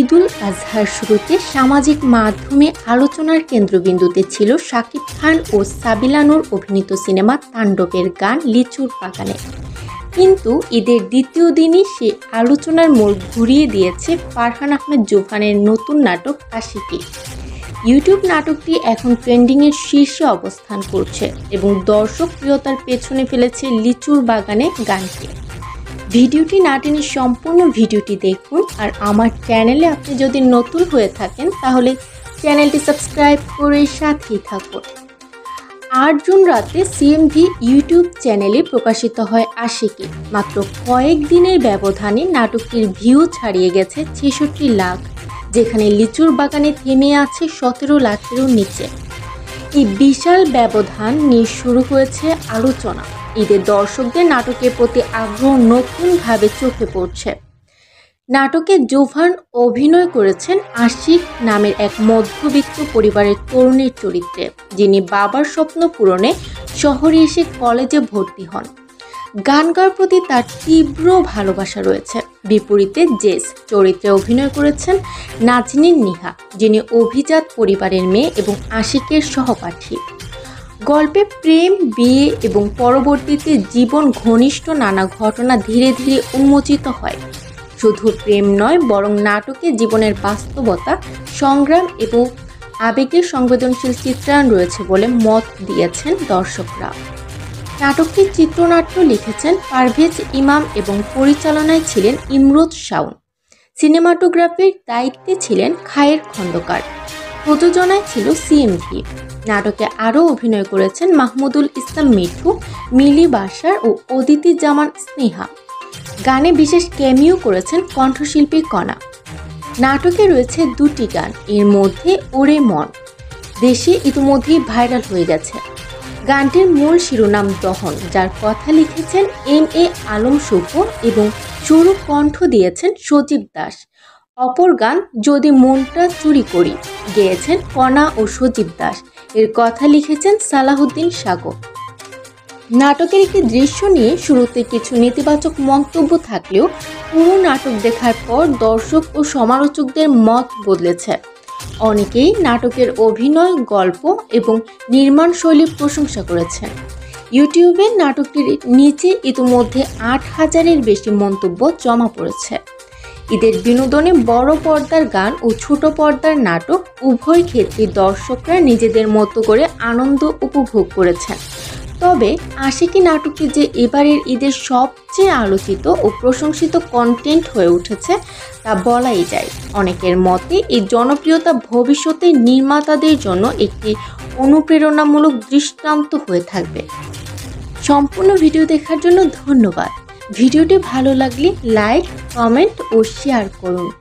ঈদুল আজহার শুরুতে সামাজিক মাধ্যমে আলোচনার কেন্দ্রবিন্দুতে ছিল শাকিব খান ও সাবিলা নূর অভিনীত সিনেমা তাণ্ডবের গান লিচুর বাগানে। কিন্তু ঈদের দ্বিতীয় দিনই সে আলোচনার মোড় ঘুরিয়ে দিয়েছে ফারহান আহমেদ জোহানের নতুন নাটক আশিকি। ইউটিউব নাটকটি এখন ট্রেন্ডিংয়ের শীর্ষে অবস্থান করছে এবং দর্শক প্রিয়তার পেছনে ফেলেছে লিচুর বাগানে গানকে। ভিডিওটি না টেনে সম্পূর্ণ ভিডিওটি দেখুন। আর আমার চ্যানেলে আপনি যদি নতুন হয়ে থাকেন তাহলে চ্যানেলটি সাবস্ক্রাইব করে সাথেই থাকুন। 8 জুন রাতে সিএমভি ইউটিউব চ্যানেলে প্রকাশিত হয় আশিকি। মাত্র কয়েক দিনের ব্যবধানে নাটকটির ভিউ ছাড়িয়ে গেছে 66 লাখ, যেখানে লিচুর বাগানে থেমে আছে 17 লাখেরও নিচে। এই বিশাল ব্যবধান নিয়ে শুরু হয়েছে আলোচনা। ঈদের দর্শকদের নাটকের প্রতি আগ্রহ নতুনভাবে চোখে পড়ছে। নাটকে জোহান অভিনয় করেছেন আশিক নামের এক মধ্যবিত্ত পরিবারের তরুণীর চরিত্রে, যিনি বাবার স্বপ্ন পূরণে শহরে এসে কলেজে ভর্তি হন। গান গাওয়ার প্রতি তার তীব্র ভালোবাসা রয়েছে। বিপরীতে জেস চরিত্রে অভিনয় করেছেন নাজনীন নিহা, যিনি অভিজাত পরিবারের মেয়ে এবং আশিকের সহপাঠী। গল্পে প্রেম, বিয়ে এবং পরবর্তীতে জীবন ঘনিষ্ঠ নানা ঘটনা ধীরে ধীরে উন্মোচিত হয়। শুধু প্রেম নয়, বরং নাটকে জীবনের বাস্তবতা, সংগ্রাম এবং আবেগের সংবেদনশীল চিত্রায়ন রয়েছে বলে মত দিয়েছেন দর্শকরা। নাটকটির চিত্রনাট্য লিখেছেন পারভেজ ইমাম এবং পরিচালনায় ছিলেন ইমরোজ শাওন। সিনেমাটোগ্রাফির দায়িত্বে ছিলেন খায়ের খন্দকার। প্রযোজনায় ছিল সিএমভি। নাটকে আরও অভিনয় করেছেন মাহমুদুল ইসলাম মিঠু, মিলি বাসার ও অদিতি জামান স্নেহা। গানে বিশেষ ক্যামিও করেছেন কণ্ঠশিল্পী কণা। নাটকে রয়েছে 2টি গান, এর মধ্যে ওরে মন দেশে ইতিমধ্যেই ভাইরাল হয়ে গেছে। গানটির মূল শিরোনাম দহন, যার কথা লিখেছেন MA আলম শুভ এবং সুর কণ্ঠ দিয়েছেন সজীব দাস। অপর গান যদি মনটা চুরি করি গেয়েছেন কণা ও সজীব দাস, এর কথা লিখেছেন সালাহুদ্দিন সাগর। নাটকের একটি দৃশ্য নিয়ে শুরুতে কিছু নেতিবাচক মন্তব্য থাকলেও পুরো নাটক দেখার পর দর্শক ও সমালোচকদের মত বদলেছে। অনেকেই নাটকের অভিনয়, গল্প এবং নির্মাণ শৈলীর প্রশংসা করেছেন। ইউটিউবে নাটকটির নিচে ইতিমধ্যে 8,000-এর বেশি মন্তব্য জমা পড়েছে। ঈদের বিনোদনে বড় পর্দার গান ও ছোট পর্দার নাটক উভয় ক্ষেত্রে দর্শকরা নিজেদের মতো করে আনন্দ উপভোগ করেছেন। তবে আশিকি নাটকটি যে এবারের ঈদের সবচেয়ে আলোচিত ও প্রশংসিত কন্টেন্ট হয়ে উঠেছে তা বলাই যায়। অনেকের মতে এই জনপ্রিয়তা ভবিষ্যতে নির্মাতাদের জন্য একটি অনুপ্রেরণামূলক দৃষ্টান্ত হয়ে থাকবে। সম্পূর্ণ ভিডিও দেখার জন্য ধন্যবাদ। ভিডিওটি ভালো লাগলে লাইক, কমেন্ট ও শেয়ার করুন।